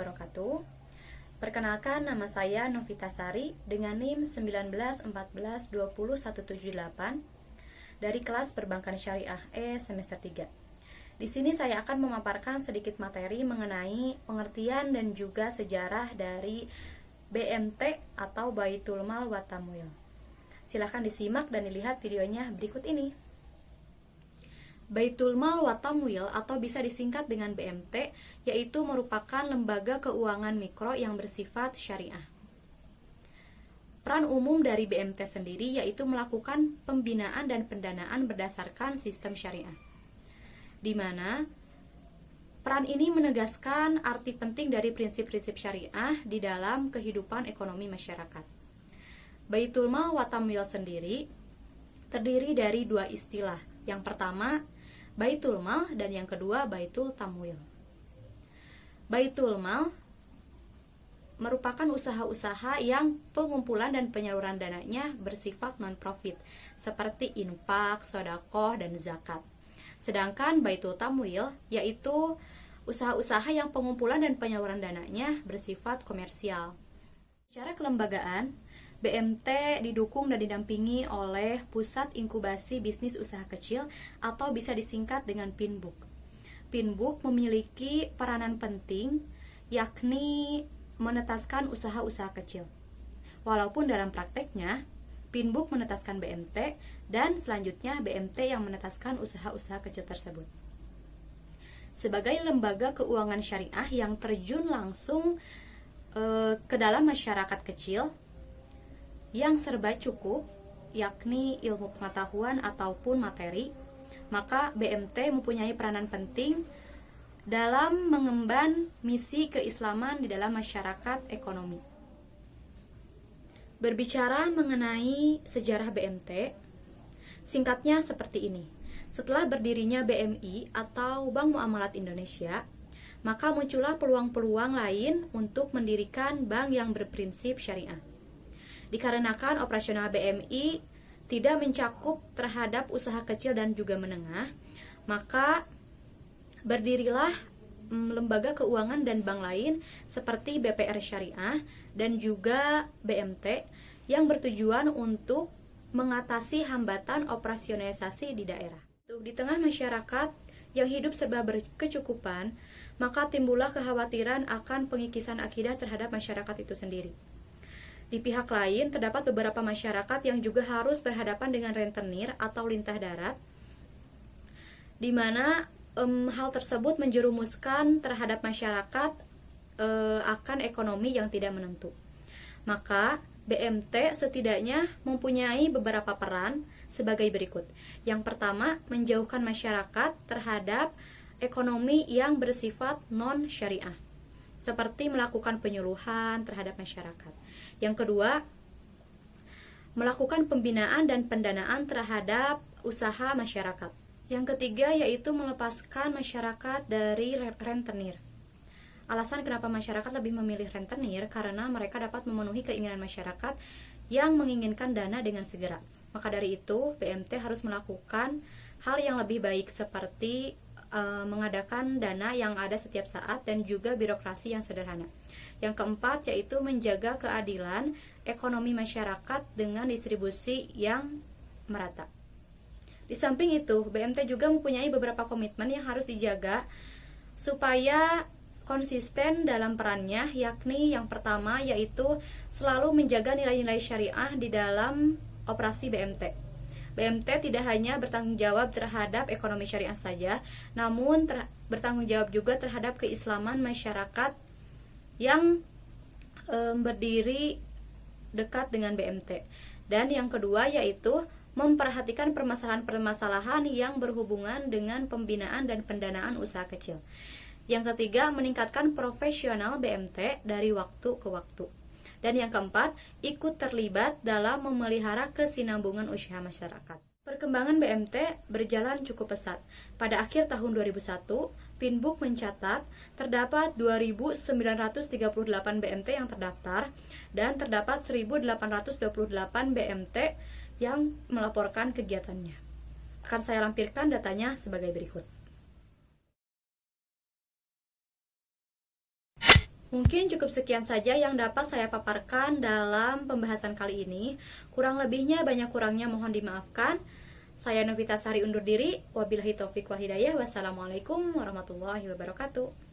wabarakatuh. Perkenalkan, nama saya Novita Sari dengan NIM 1914200178 dari kelas Perbankan Syariah E semester 3. Di sini saya akan memaparkan sedikit materi mengenai pengertian dan juga sejarah dari BMT atau Baitul Mal wa Tamwil. Silahkan disimak dan dilihat videonya berikut ini. Baitul Mal wa Tamwil atau bisa disingkat dengan BMT, yaitu merupakan lembaga keuangan mikro yang bersifat syariah. Peran umum dari BMT sendiri yaitu melakukan pembinaan dan pendanaan berdasarkan sistem syariah, di mana peran ini menegaskan arti penting dari prinsip-prinsip syariah di dalam kehidupan ekonomi masyarakat. Baitul Mal wa Tamwil sendiri terdiri dari dua istilah. Yang pertama, Baitul Mal, dan yang kedua Baitul Tamwil. Baitul Mal merupakan usaha-usaha yang pengumpulan dan penyaluran dananya bersifat non-profit, seperti infak, sedekah, dan zakat. Sedangkan Baitul Tamwil yaitu usaha-usaha yang pengumpulan dan penyaluran dananya bersifat komersial. Secara kelembagaan, BMT didukung dan didampingi oleh Pusat Inkubasi Bisnis Usaha Kecil atau bisa disingkat dengan Pinbook. Pinbook memiliki peranan penting, yakni menetaskan usaha-usaha kecil. Walaupun dalam prakteknya, Pinbook menetaskan BMT dan selanjutnya BMT yang menetaskan usaha-usaha kecil tersebut. Sebagai lembaga keuangan syariah yang terjun langsung ke dalam masyarakat kecil, yang serba cukup, yakni ilmu pengetahuan ataupun materi, maka BMT mempunyai peranan penting dalam mengemban misi keislaman di dalam masyarakat ekonomi. Berbicara mengenai sejarah BMT, singkatnya seperti ini. Setelah berdirinya BMI atau Bank Muamalat Indonesia, maka muncullah peluang-peluang lain untuk mendirikan bank yang berprinsip syariah. Dikarenakan operasional BMI tidak mencakup terhadap usaha kecil dan juga menengah, maka berdirilah lembaga keuangan dan bank lain seperti BPR Syariah dan juga BMT yang bertujuan untuk mengatasi hambatan operasionalisasi di daerah. Di tengah masyarakat yang hidup serba berkecukupan, maka timbullah kekhawatiran akan pengikisan akidah terhadap masyarakat itu sendiri. Di pihak lain, terdapat beberapa masyarakat yang juga harus berhadapan dengan rentenir atau lintah darat, di mana hal tersebut menjerumuskan terhadap masyarakat akan ekonomi yang tidak menentu. Maka, BMT setidaknya mempunyai beberapa peran sebagai berikut. Yang pertama, menjauhkan masyarakat terhadap ekonomi yang bersifat non-syariah, seperti melakukan penyuluhan terhadap masyarakat. Yang kedua, melakukan pembinaan dan pendanaan terhadap usaha masyarakat. Yang ketiga, yaitu melepaskan masyarakat dari rentenir. Alasan kenapa masyarakat lebih memilih rentenir karena mereka dapat memenuhi keinginan masyarakat yang menginginkan dana dengan segera. Maka dari itu, BMT harus melakukan hal yang lebih baik seperti mengadakan dana yang ada setiap saat dan juga birokrasi yang sederhana. Yang keempat yaitu menjaga keadilan ekonomi masyarakat dengan distribusi yang merata. Di samping itu, BMT juga mempunyai beberapa komitmen yang harus dijaga supaya konsisten dalam perannya, yakni yang pertama yaitu selalu menjaga nilai-nilai syariah di dalam operasi BMT. BMT tidak hanya bertanggung jawab terhadap ekonomi syariah saja, namun bertanggung jawab juga terhadap keislaman masyarakat yang berdiri dekat dengan BMT. Dan yang kedua yaitu memperhatikan permasalahan-permasalahan yang berhubungan dengan pembinaan dan pendanaan usaha kecil. Yang ketiga, meningkatkan profesional BMT dari waktu ke waktu. Dan yang keempat, ikut terlibat dalam memelihara kesinambungan usaha masyarakat. Perkembangan BMT berjalan cukup pesat. Pada akhir tahun 2001, Pinbook mencatat terdapat 2.938 BMT yang terdaftar dan terdapat 1.828 BMT yang melaporkan kegiatannya. Akan saya lampirkan datanya sebagai berikut. Mungkin cukup sekian saja yang dapat saya paparkan dalam pembahasan kali ini. Kurang lebihnya, banyak kurangnya mohon dimaafkan. Saya Novita Sari undur diri. Wabillahi taufiq wal hidayah. Wassalamualaikum warahmatullahi wabarakatuh.